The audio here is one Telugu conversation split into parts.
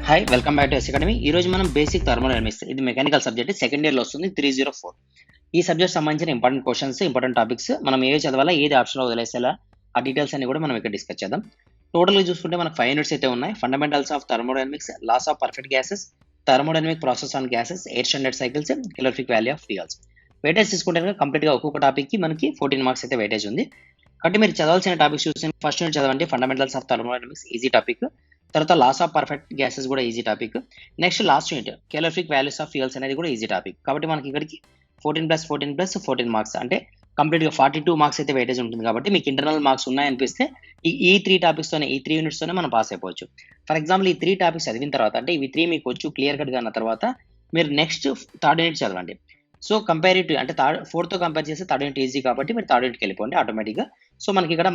Hi welcome back to S academy. ఈ రోజు మనం బేసిక్ థర్మోడైనమిక్స్, ఇది మెకానికల్ సబ్జెక్ట్, సెకండ్ ఇయర్ లో వస్తుంది 304. ఈ సబ్జెక్ట్ సంబంధించిన ఇంపార్టెంట్ క్వశ్చన్స్, ఇంపార్టెంట్ టాపిక్స్, మనం ఏవి చదవాలా, ఏది ఆప్షన్ వదిలేసేలా, ఆ డీటెయిల్స్ అన్ని కూడా మనం ఇక్కడ డిస్కస్ చేద్దాం. టోటల్ గా చూసుకుంటే మనకు 5 యూనిట్స్ అయితే ఉన్నాయి. Fundamentals of thermodynamics, laws of perfect gases, thermodynamic process on gases, air standard cycles, calorific value of fuels. Weightage తీసుకుంటే కంప్లీట్ గా ఒక్కొక్క టాపిక్ కి మనకి 14 మార్క్స్ అయితే వెయిటేజ్ ఉంది. కాబట్టి మీరు చదవాల్సిన టాపిక్స్ చూసి ఫస్ట్ యూనిట్ చదవండి, fundamentals of thermodynamics, easy topic. తర్వాత లాస్ ఆఫ్ పర్ఫెక్ట్ గ్యాసెస్ కూడా easy topic. Next last unit calorific values of fuels అనేది కూడా ఈజీ టాపిక్. కాబట్టి మనకి ఇక్కడికి 14+14+14 మార్క్స్, అంటే కంప్లీట్ గా 42 మార్క్స్ అయితే వెయిటేజ్ ఉంటుంది. కాబట్టి మీకు ఇంటర్నల్ మార్క్స్ ఉన్నాయనిపిస్తే ఈ 3 టాపిక్స్ తోనే, ఈ 3 యూనిట్స్ తోనే మనం పాస్ అయిపోవచ్చు. ఫర్ ఎగ్జాంపుల్ ఈ 3 టాపిక్స్ చదివిన తర్వాత, అంటే ఇవి 3 మీకు వచ్చు క్లియర్ కట్ గా అన్న తర్వాత మీరు నెక్స్ట్ థర్డ్ యూనిట్ చదవండి. సో కంపారిటివ్ అంటే ఫోర్త్ తో కంపేర్ చేస్తే థర్డ్ యూనిట్ ఈజీ, కాబట్టి మీరు థర్డ్ యూనిట్కి వెళ్ళిపోండి ఆటోమేటిక్ గా. సో మనకి ఇక్కడ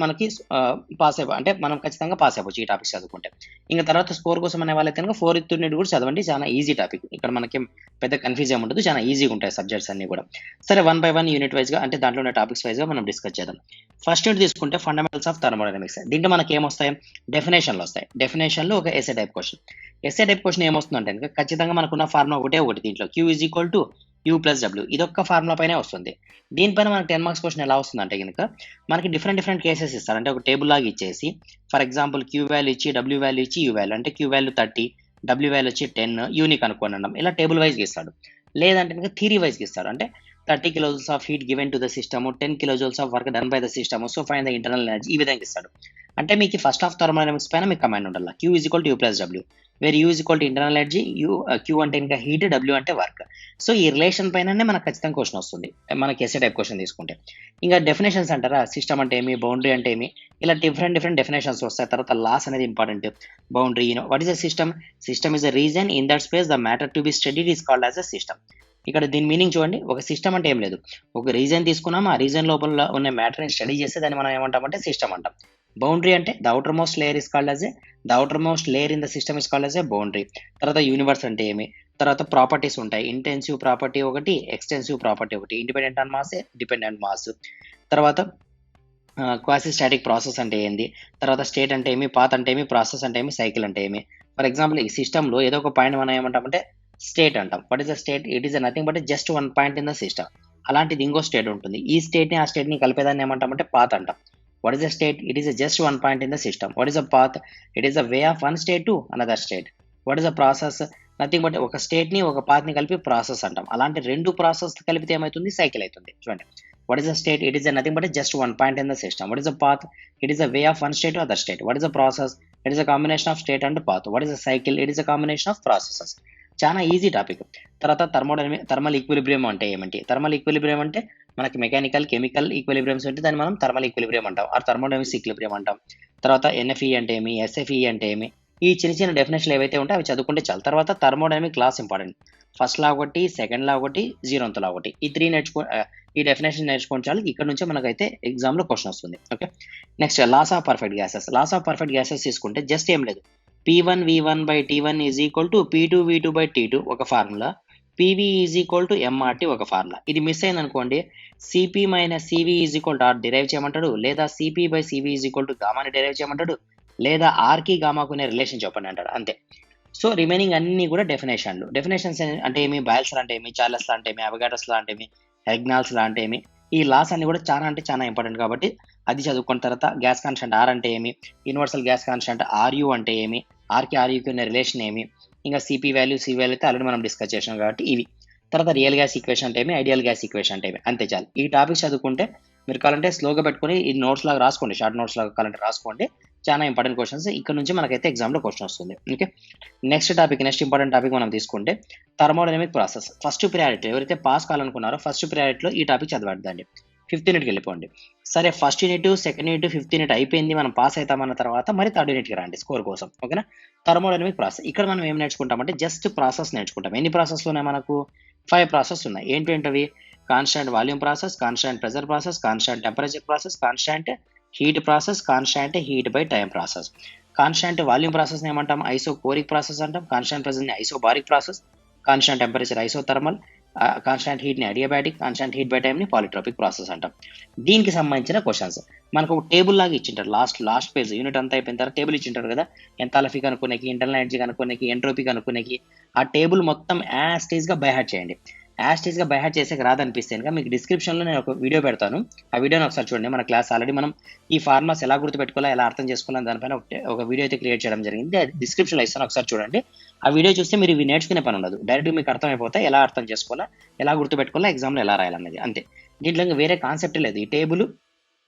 పాస్ అయిపో అంటే మనం ఖచ్చితంగా పాస్ అయిపోవచ్చు ఈ టాపిక్స్ చదువుకుంటే. ఇంకా తర్వాత స్కోర్ కోసం అనే వాళ్ళైతే కనుక 4th యూనిట్ కూడా చదవండి, చాలా ఈజీ టాపిక్. ఇక్కడ మనకి పెద్ద కన్ఫ్యూజ్ ఏమి ఉండదు, చాలా ఈజీగా ఉంటాయి సబ్జెక్ట్స్ అన్ని కూడా. సరే, 1 by 1 యూనిట్ వైజ్ గా, అంటే దాంట్లో ఉన్న టాపిక్స్ వైజ్ గా మనం డిస్కస్ చేద్దాం. ఫస్ట్ యూనిట్ తీసుకుంటే ఫండమెంటల్స్ ఆఫ్ థర్మోడైనమిక్స్. దీంట్లో మనకి ఏమొస్తాయి, డెఫినేషన్లు వస్తాయి. డెఫినేషన్ లో ఒక SA type question. SA type question ఏమొస్తుందంటే కనుక ఖచ్చితంగా మనకున్న ఫార్ములా ఒకటి దీంట్లో Q is equal to U+W, ఇదొక్క ఫార్ములా పైనే వస్తుంది. దీనిపైన మనకి 10 మార్క్స్ క్వశ్చన్ ఎలా వస్తుందంటే కనుక మనకి డిఫరెంట్ కేసెస్ ఇస్తారు. అంటే ఒక టేబుల్ లాగా ఇచ్చేసి, ఫర్ ఎగ్జాంపుల్ Q వాల్యూ ఇచ్చి, W వాల్యూ ఇచ్చి, U వాల్యూ, అంటే Q వాల్యూ 30, W వాల్యూ వచ్చి 10, యూని కనుక్కోండి అన్నాం. ఇలా టేబుల్ వైజ్ ఇస్తాడు. లేదంటే కనుక థియరీ వైజ్ ఇస్తాడు. అంటే 30 kilojoules of heat given to the system, 10 kilojoules of work done by the system, so find the internal energy, ఈ విధంగా ఇస్తాడు. అంటే మీకు ఫస్ట్ ఆఫ్ థర్మోడైనమిక్స్ పైన మీకు కమాండ్ ఉండాలి, Q is equal to U+W, where U is equal to internal energy, Q అంటే ఇంకా హీట్, W అంటే వర్క్. సో ఈ రిలేషన్ పైననే మనకు ఖచ్చితంగా క్వశ్చన్ వస్తుంది, మనకి ఎస్ఏ టైప్ క్వశ్చన్ తీసుకుంటే. ఇంకా డెఫినేషన్స్ అంటారా, సిస్టమ్ అంటే ఏమి, బౌండరీ అంటే ఏమి, ఇలా డిఫరెంట్ డెఫినేషన్స్ వస్తాయి. తర్వాత లాస్ అనేది important. Boundary, what is a system? System is a reason in that space the matter to be studied is called as a system. ఇక్కడ దీని మీనింగ్ చూడండి, ఒక సిస్టమ్ అంటే ఏం లేదు, ఒక రీజన్ తీసుకున్నాం, ఆ రీజన్ లోపల ఉన్న మ్యాటర్ ని స్టడీ చేస్తే దాన్ని మనం ఏమంటామంటే సిస్టమ్ అంటాం. బౌండరీ అంటే the outer most layer is called as a, the outer most layer in the system is called as a boundary. తర్వాత యూనివర్స్ అంటే ఏమి, తర్వాత ప్రాపర్టీస్ ఉంటాయి, ఇంటెన్సివ్ ప్రాపర్టీ ఒకటి, ఎక్స్టెన్సివ్ ప్రాపర్టీ ఒకటి, independent on mass, dependent mass. తర్వాత క్వాసి స్టాటిక్ ప్రాసెస్ అంటే ఏంది, తర్వాత స్టేట్ అంటే ఏమి, పాత్ అంటే ఏమి, ప్రాసెస్ అంటే ఏమి, సైకిల్ అంటే ఏమి. ఫర్ ఎగ్జాంపుల్ ఈ సిస్టంలో ఏదో ఒక పాయింట్ మనం ఏమంటామంటే స్టేట్ అంటాం. What is the state? It is nothing but just one point in the system. అలాంటిది ఇంకో స్టేట్ ఉంటుంది, ఈ స్టేట్ ని ఆ స్టేట్ ని కలిపేదాన్ని ఏమంటామంటే పాత్ అంటాం. What is the state? It is just one point in the system. What is the path? It is the way of one state to another state. What is the process? Nothing but ఒక స్టేట్ ని ఒక పాత్ ని కలిపి ప్రాసెస్ అంటాం. అలాంటి రెండు ప్రాసెస్ కలిపితే ఏమవుతుంది? సైకిల్ అవుతుంది. చూడండి, what is the state? It is nothing but just one point in the system. What is the path? It is a way of one state to other state. What is the process? It is a combination of state and path. What is the cycle? It is a combination of processes. చాలా ఈజీ టాపిక్. తర్వాత థర్మల్ ఈక్విలిబ్రియం అంటే ఏమిటి? థర్మల్ ఈక్విలిబ్రియం అంటే మనకి మెకానికల్, కెమికల్ ఈక్విలిబ్రియంస్ ఉంటే దాన్ని మనం థర్మల్ ఈక్విలిబ్రియం అంటాం, ఆ థర్మోడైనమిక్స్ ఈక్విలిబ్రియం అంటాం. తర్వాత ఎన్ఎఫ్ఈ అంటే ఏమి, ఎస్ఎఫ్ఈ అంటే ఏమి, ఈ చిన్న డెఫినేషన్లు ఏవైతే ఉంటాయో అవి చదువుకుంటే చాలు. తర్వాత థర్మోడైనమిక్ లాస్ ఇంపార్టెంట్. ఫస్ట్ లా ఒకటి, సెకండ్ లా ఒకటి, 0th లా ఒకటి, ఈ 3 ఈ డెఫినేషన్ నేర్చుకోండి చాలు. ఇక్కడ నుంచే మనకైతే ఎగ్జామ్ లో క్వశ్చన్ వస్తుంది. Okay, next laws of perfect gases. Laws of perfect gases తీసుకుంటే జస్ట్ ఏం లేదు, P1 V1 by T1 is equal to P2 V2 by T2 ఒక formula, PV is equal to MRT ఒక ఫార్ములా. ఇది మిస్ అయింది అనుకోండి, CP minus CV is equal to R derive చేయమంటాడు, లేదా CP by CV is equal to గామాని డిరైవ్ చేయమంటాడు, లేదా R కి గామాకు ఉన్న రిలేషన్ చెప్పండి అంటాడు, అంతే. సో రిమైనింగ్ అన్ని కూడా డెఫినేషన్లు. డెఫినేషన్స్ అంటే ఏమి, బాయిల్స్ అంటే ఏమి, చార్లెస్ అంటే ఏమి, అవగాడ్రస్ అంటే ఏమి, హెగ్నాల్స్ అంటే ఏమి, ఈ లాస్ అన్ని కూడా చాలా అంటే చాలా ఇంపార్టెంట్. కాబట్టి అది చదువుకున్న తర్వాత గ్యాస్ కాన్స్టెంట్ ఆర్ అంటే ఏమి, యూనివర్సల్ గ్యాస్ కాన్స్టెంట్ RU అంటే ఏమి, ఆర్కి RUకి ఉన్న రిలేషన్ ఏమి, ఇంకా సిపి వాల్యూ, సి వాల్యూ అయితే ఆల్రెడీ మనం డిస్కస్ చేసాం కాబట్టి ఇవి. తర్వాత రియల్ గ్యాస్ ఈక్వేషన్ అంటే ఏమి, ఐడియల్ గ్యాస్ ఈక్వేషన్ అంటే ఏమి, అంతే చాలు. ఈ టాపిక్స్ చదువుకుంటే మీరు కావాలంటే స్లోగా పెట్టుకొని ఈ నోట్స్ లాగా రాసుకోండి, షార్ట్ నోట్స్ లాగా కావాలంటే రాసుకోండి. చాలా ఇంపార్టెంట్ క్వశ్చన్స్ ఇక్కడ నుంచి మనకైతే ఎగ్జామ్లో క్వశ్చన్ వస్తుంది. ఓకే, నెక్స్ట్ ఇంపార్టెంట్ టాపిక్ మనం తీసుకుంటే థర్మోడైనమిక్ ప్రాసెస్. ఫస్ట్ ప్రియారిటీ ఎవరైతే పాస్ కావాలనుకున్నారో ఫస్ట్ ప్రియారిటీలో ఈ టాపిక్ చదవద్దండి, 5th యూనిట్కి వెళ్ళిపోండి. సరే, first unit, second unit, 5th unit అయిపోయింది, మనం పాస్ అవుతామన్న తర్వాత మరి థర్డ్ యూనిట్కి రండి స్కోర్ కోసం. ఓకేనా, థర్మోడైనమిక్ ప్రాసెస్. ఇక్కడ మనం ఏం నేర్చుకుంటామంటే జస్ట్ ప్రాసెస్ నేర్చుకుంటాం. ఎన్ని ప్రాసెస్లు ఉన్నాయి మనకు? 5 ప్రాసెస్ ఉన్నాయి. ఏంటంటవి? Constant volume process, constant pressure process, constant temperature process, constant heat process, constant heat by time process. Constant volume process ఏమంటాం? ఐసోకోరిక్ ప్రాసెస్ అంటాం. కాన్స్టాంట్ ప్రెజర్ ని isobaric process, constant temperature isothermal, constant హీట్ని అడియాబాటిక్, కాన్స్టాంట్ హీట్ బై టైంని పాలిట్రోపిక్ ప్రాసెస్ అంటాం. దీనికి సంబంధించిన క్వశ్చన్స్ మనకు ఒక టేబుల్ లాగా ఇచ్చింటారు. లాస్ట్ పేజ్ యూనిట్ అంతా అయిపోయిన తర్వాత టేబుల్ ఇచ్చింటారు కదా, ఎంథాల్పీ కనుక్కోనేకి, ఇంటర్నల్ ఎనర్జీ కనుక్కోనేకి, ఎంట్రోపీ కనుక్కోనేకి. ఆ టేబుల్ మొత్తం యాజ్ గా బై హార్ట్ చేయండి. యాజ్ గా బై హార్ట్ చేసేకి రాదనిపిస్తే కనుక మీకు డిస్క్రిప్షన్లో నేను ఒక వీడియో పెడతాను. ఆ వీడియోని ఒకసారి చూడండి. మన క్లాస్ ఆల్రెడీ మనం ఈ ఫార్మాస్ ఎలా గుర్తుపెట్టుకోవాలో, ఎలా అర్థం చేసుకోవాలని దానిపైన ఒక వీడియో అయితే క్రియేట్ చేయడం జరిగింది. డిస్క్రిప్షన్లో ఇస్తాను, ఒకసారి చూడండి. ఆ వీడియో చూస్తే మీరు ఇవి నేర్చుకునే పని ఉండదు. డైరెక్ట్గా మీకు అర్థమైపోతే ఎలా అర్థం చేసుకోవాలా, ఎలా గుర్తుపెట్టుకోవాలా, ఎగ్జామ్లో ఎలా రాయాలన్నది అంతే. దీంట్లో ఇంకా వేరే కాన్సెప్ట్ లేదు. ఈ టేబుల్,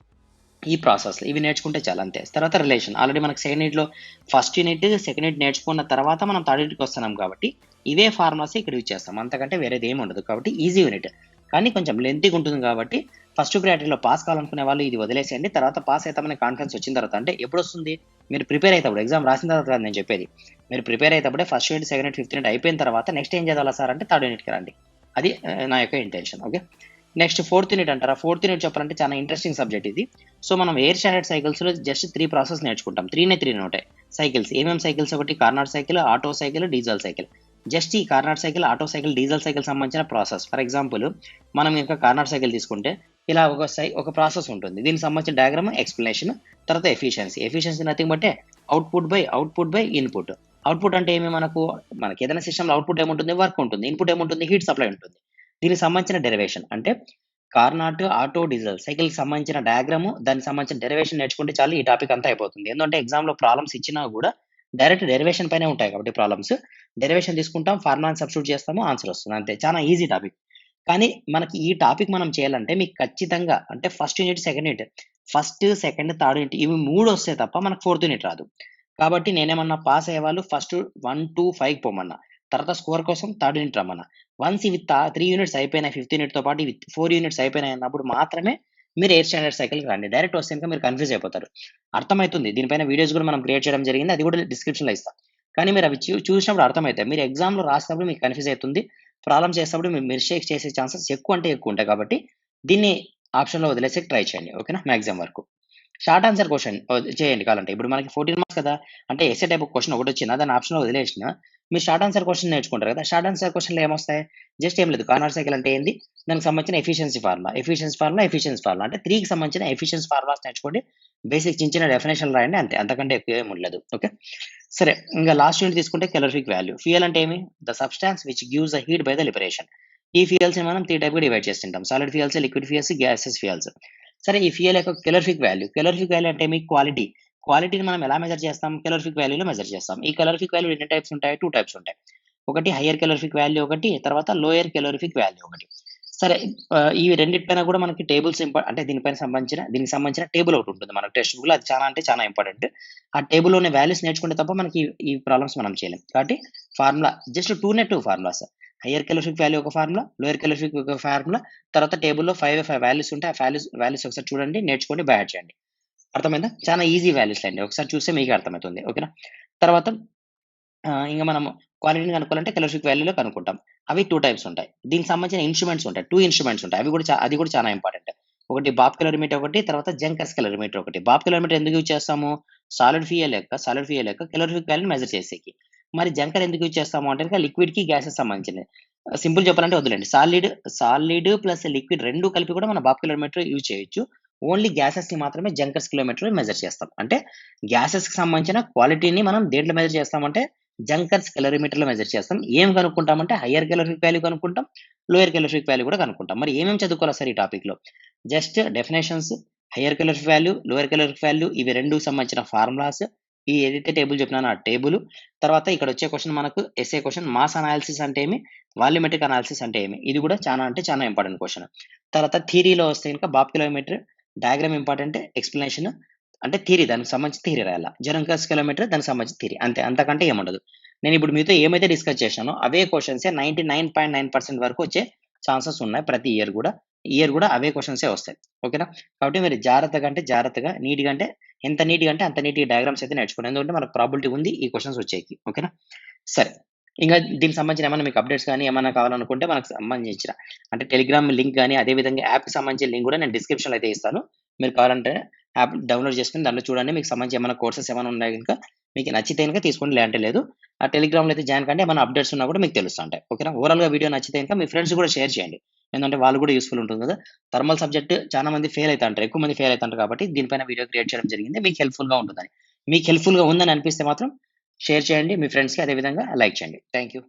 ఈ ప్రాసెస్ ఇవి నేర్చుకుంటే చాలా అంతే. తర్వాత రిలేషన్ ఆల్రెడీ మనకి సెకండ్ యూనిట్లో ఫస్ట్ యూనిట్ సెకండ్ యూనిట్ నేర్చుకున్న తర్వాత మనం థర్డ్ యూనిట్కి వస్తున్నాం కాబట్టి ఇవే ఫార్మాస్ ఇక్కడ యూజ్ చేస్తాం. అంతకంటే వేరేది ఏమి ఉండదు. కాబట్టి ఈజీ యూనిట్, కానీ కొంచెం లెంతీగా ఉంటుంది. కాబట్టి ఫస్ట్ ప్రయారిటీలో పాస్ కావాలనుకునే వాళ్ళు ఇది వదిలేసేయండి. తర్వాత పాస్ అవుతామనే కాన్ఫిడెన్స్ వచ్చిన తర్వాత, అంటే ఎప్పుడు వస్తుంది, మీరు ప్రిపేర్ అవుతాడు, ఎగ్జామ్ రాసిన తర్వాత కాదు నేను చెప్పేది. మీరు ప్రిపేర్ అవుతాడే first unit, second unit, fifth unit అయిపోయిన తర్వాత నెక్స్ట్ ఏం చదవాలా సార్ అంటే థర్డ్ యూనిట్కి రండి. అది నా యొక్క intention. Okay, next fourth unit అంటారా. ఫోర్త్ యూనిట్ చెప్పాలంటే చాలా ఇంట్రెస్టింగ్ సబ్జెక్ట్ ఇది. సో మనం ఎయిర్ స్టాండర్డ్ సైకిల్స్లో జస్ట్ 3 ప్రాసెస్ నేర్చుకుంటాం. 3 ఉంటాయి సైకిల్స్. ఏమేమి సైకిల్స్? ఒకటి Carnot cycle, Otto cycle, diesel cycle. Just ఈ Carnot cycle, Otto cycle, diesel cycle సంబంధించిన ప్రాసెస్. ఫర్ ఎగ్జాంపుల్ మనం ఇంకా కార్నాట్ సైకిల్ తీసుకుంటే ఇలా ఒక ప్రాసెస్ ఉంటుంది. దీనికి సంబంధించిన డయాగ్రామ్, ఎక్స్ప్లెనేషన్, తర్వాత ఎఫిషియన్సీ నథింగ్ బట్టే అవుట్పుట్ బై ఇన్పుట్. అవుట్పుట్ అంటే ఏమి, మనకి ఏదైనా సిస్టమ్లో అవుట్పుట్ ఏముంటుంది, వర్క్ ఉంటుంది. ఇన్పుట్ ఏముంటుంది, హీట్ సప్లై ఉంటుంది. దీనికి సంబంధించిన డెరివేషన్ అంటే కార్నాట్, ఆటో, డీజల్ సైకిల్కి సంబంధించిన డయాగ్రాము, దానికి సంబంధించిన డెరివేషన్ నేర్చుకుంటే చాలు, ఈ టాపిక్ అంతా అయిపోతుంది. ఎందుకంటే ఎగ్జామ్లో ప్రాబ్లమ్స్ ఇచ్చినా కూడా డైరెక్ట్ డెరివేషన్ పైనే ఉంటాయి కాబట్టి ప్రాబ్లమ్స్. డెరివేషన్ తీసుకుంటాం, ఫార్ములాని సబ్స్టిట్యూట్ చేస్తాము, ఆన్సర్ వస్తుంది అంతే. చాలా ఈజీ టాపిక్. కానీ మనకి ఈ టాపిక్ మనం చేయాలంటే మీకు ఖచ్చితంగా అంటే first unit, second unit, first, second, third unit ఇవి 3 వస్తే తప్ప మనకు ఫోర్త్ యూనిట్ రాదు. కాబట్టి నేనేమన్నా పాస్ అయ్యేవాళ్ళు ఫస్ట్ 1 to 5 పోమన్నా. తర్వాత స్కోర్ కోసం థర్డ్ యూనిట్ రమ్మన్నా. వన్స్ ఇవి 3 యూనిట్స్ అయిపోయినాయి, ఫిఫ్త్ యూనిట్‌తో పాటు ఇవి 4 యూనిట్స్ అయిపోయినాయి అన్నప్పుడు మాత్రమే మీరు ఎయిర్ స్టాండర్డ్ సైకిల్‌కి రండి. డైరెక్ట్ వస్తే గనుక మీరు కన్‌ఫ్యూజ్ అయిపోతారు. అర్థమైతుంది. దీనిపైన వీడియోస్ కూడా మనం క్రియేట్ చేయడం జరిగింది. అది కూడా డిస్క్రిప్షన్‌లో ఇస్తా. కానీ మీరు అవి చూసినప్పుడు అర్థమైతాయి. మీరు ఎగ్జామ్‌లో రాసినప్పుడు మీకు కన్‌ఫ్యూజ్ అయితుంది. ప్రాబ్లమ్ చేసేటప్పుడు మీరు మిస్టేక్స్ చేసే ఛాన్సెస్ ఎక్కువ అంటే ఎక్కువ ఉంటాయి. కాబట్టి దీన్ని ఆప్షన్‌లో వదిలేసి ట్రై చేయండి. ఓకేనా? మాక్సిమం వరకు. షార్ట్ ఆన్సర్ క్వెషన్ చేయండి కావాలంటే. ఇప్పుడు మనకి 14 మార్క్స్ కదా! అంటే ఎస్సే టైప్ ఆఫ్ క్వెషన్ ఒకటొచ్చిందా, దాన్ని ఆప్షన్‌లో వదిలేసినా మీరు షార్ట్ ఆన్సర్ క్వెషన్ నేర్చుకుంటారు కదా! షార్ట్ ఆన్సర్ క్వెషన్‌లో ఏమొస్తాయి? జస్ట్ ఏం లేదు. కార్నర్ సైకిల్ అంటే ఏంది? దానికి సంబంధించిన ఎఫిషియన్సీ ఫార్ములా అంటే 3కి సంబంధించిన ఎఫిషియన్సీ ఫార్ములాస్ నేర్చుకోండి. బేసిక్ చిన్న చిన్న డెఫినిషన్‌లు రాయండి అంతే. అంతకంటే ఎక్కువ ఏమి ఉండలేదు. ఓకే. సరే, ఇంక లాస్ట్ యూనిట్ తీసుకుంటే క్యాలరిఫిక్ వాల్యూ. ఫ్యూయల్ అంటే ఏమి? The substance which gives the heat by the liberation. ఈ ఫ్యూయల్స్‌ని మనం 3 టైప్‌గా డివైడ్ చేస్తుంటాం. Solid fuels, liquid fuels, gases fuels. సరే, ఈ ఫ్యూయల్ యొక్క క్యాలరిఫిక్ వాల్యూ. క్యాలరిఫిక్ వాల్యూ అంటే ఏమి? క్వాలిటీ. క్వాలిటీని మనం ఎలా మెజర్ చేస్తాం? క్యాలరిఫిక్ వాల్యూలో మెజర్ చేస్తాం. ఈ క్యాలరిఫిక్ వాల్యూ ఎన్ని టైప్స్ ఉంటాయి? 2 టైప్స్ ఉంటాయి. ఒకటి హైయర్ క్యాలరిఫిక్ వాల్యూ ఒకటి, తర్వాత లోయర్ క్యాలరిఫిక్ వాల్యూ ఒకటి. సరే, ఈ రెండిటిపైన కూడా మనకి టేబుల్స్ అంటే దీనికి సంబంధించిన టేబుల్ ఒకటి ఉంటుంది మనకు టెక్స్ట్ బుక్‌లో. అది చాలా అంటే చాలా ఇంపార్టెంట్. ఆ టేబుల్‌లోని వాల్యూస్ నేర్చుకుంటే తప్ప మనకి ఈ ప్రాబ్లమ్స్ మనం చేయలేం. కాబట్టి formula just 2 formulas. Hire calorific value ఒక ఫార్ములా, లోయర్ క్యాలరిఫిక్ ఒక ఫార్ములా. తర్వాత టేబుల్‌లో 5 వాల్యూస్ ఉంటాయి. ఆ వాల్యూస్ ఒకసారి చూడండి, నేర్చుకోండి, బై హార్ట్ చేయండి. అర్థమైందా? చాలా ఈజీ వాల్యూస్ అండి. ఒకసారి చూస్తే మీకే అర్థమవుతుంది. ఓకేనా? తర్వాత ఇంక మనము క్వాలిటీని కనుక్కోవాలంటే క్యాలరిఫిక్ వాల్యూలో కనుక్కుంటాం. అవి 2 టైప్స్ ఉంటాయి. దీనికి సంబంధించిన ఇన్‌స్ట్రుమెంట్స్ ఉంటాయి. 2 ఇన్‌స్ట్రుమెంట్స్ ఉంటాయి. అది కూడా చాలా ఇంపార్టెంట్. ఒకటి బాబ్ క్యాలరీమీటర్ ఒకటి, తర్వాత జంకర్స్ క్యాలరీమీటర్ ఒకటి. బాబ్ క్యాలరీమీటర్ ఎందుకు యూజ్ చేస్తాము? సాలిడ్ ఫ్యూయల్ యొక్క క్యాలరిఫిక్ వాల్యూని మెజర్ చేసేకి. మరి జంకర్ ఎందుకు యూజ్ చేస్తాము అంటే గనుక లిక్విడ్‌కి, గ్యాసెస్ సంబంధించినది. సింపుల్ చెప్పాలంటే వద్దులెండి. సాలిడ్ ప్లస్ లిక్విడ్ 2 కలిపి కూడా మనం బాబ్ క్యాలరీమీటర్ యూజ్ చేయొచ్చు. ఓన్లీ గ్యాసెస్‌ని మాత్రమే జంకర్స్ కిలోమీటర్‌లో మెజర్ చేస్తాం. అంటే గ్యాసెస్‌కి సంబంధించిన క్వాలిటీని మనం దేంట్లో మెజర్ చేస్తామంటే జంకర్స్ క్యాలరీమీటర్‌లో మెజర్ చేస్తాం. ఏం కనుక్కుంటామంటే హైయర్ క్యాలరిఫిక్ వాల్యూ కనుక్కుంటాం. లోయర్ క్యాలరిఫిక్ వాల్యూ కూడా కనుక్కుంటాం. మరి ఏమేమి చదువుకోవాలి సార్ ఈ టాపిక్‌లో? Just definitions, higher calorific value, lower calorific value ఇవి 2కి సంబంధించిన ఫార్ములాస్, ఈ ఏదైతే టేబుల్ చెప్పినానో ఆ టేబుల్. తర్వాత ఇక్కడ వచ్చే క్వెషన్ మనకు ఎస్ఏ క్వెషన్. మాస్ అనాలిసిస్ అంటే ఏమి? వాల్యూమెట్రిక్ అనాలిసిస్ అంటే ఏమి? ఇది కూడా చాలా అంటే చాలా ఇంపార్టెంట్ క్వెషన్. తర్వాత థియరీలో వస్తే గనుక బాబ్ కిలోమీటర్ డయాగ్రామ్ ఇంపార్టెంట్, ఎక్స్‌ప్లనేషన్ అంటే థియరీ, దానికి సంబంధించి థియరీ రాయాల. జెరోంకస్ కిలోమీటర్ దానికి సంబంధించి థియరీ అంతే. అంతకంటే ఏముండదు. నేను ఇప్పుడు మీతో ఏమైతే డిస్కస్ చేశానో అవే క్వెషన్సే 99.9% వరకు వచ్చే ఛాన్సెస్ ఉన్నాయి ప్రతి ఇయర్ గూడా. ఈ ఇయర్ గూడా అవే క్వెషన్సే వస్తాయి. ఓకేనా? కాబట్టి మీరు జాగ్రత్తగా ఎంత నీట్‌గా అంటే అంత నీట్‌గా డయాగ్రామ్స్ అయితే నేర్చుకోండి. ఎందుకంటే మనకు ప్రాబబిలిటీ ఉంది ఈ క్వెషన్స్ వచ్చేకి. ఓకేనా? సరే, ఇంగా దీనికి సంబంధించిన ఏమన్నా మీకు అప్డేట్స్ గాని ఏమన్నా కావాలనుకుంటే మనకు సంబంధించిన అంటే టెలిగ్రామ్ లింక్ గాని, అదే విధంగా యాప్‌కి సంబంధించిన లింక్ గూడా నేను డిస్క్రిప్షన్‌లో అయితే ఇస్తాను. మీరు కావాలంటే యాప్ డౌన్‌లోడ్ చేసుకొని దాంట్లో చూడండి. మీకు సంబంధించి ఏమన్నా కోర్సెస్ ఏమన్నా ఉన్నాయి గనుక మీకు నచ్చితే కనుక తీసుకోండి, లేదంటే లేదు. ఆ టెలిగ్రామ్‌లో అయితే జాయిన్ కండి. ఏమైనా అప్డేట్స్ ఉన్నా కూడా మీకు తెలుస్తుంటాయి. ఓకేనా? ఓవరాల్‌గా వీడియో నచ్చితే కనుక మీ ఫ్రెండ్స్ కూడా షేర్ చేయండి. ఏందంటే వాళ్ళు కూడా యూజ్‌ఫుల్ ఉంటుంది కదా! థర్మల్ సబ్జెక్ట్ చాలా మంది ఫెయిల్ అయితాంటారు. ఎక్కువ మంది ఫెయిల్ అయితాంటారు కాబట్టి దీనిపైన వీడియో క్రియేట్ చేయడం జరిగింది. మీకు హెల్ప్‌ఫుల్‌గా ఉంటుందని. మీకు హెల్ప్‌ఫుల్‌గా ఉందని అనిపిస్తే మాత్రం షేర్ చేయండి మీ ఫ్రెండ్స్‌కి. అదే విధంగా లైక్ చేయండి. Thank you.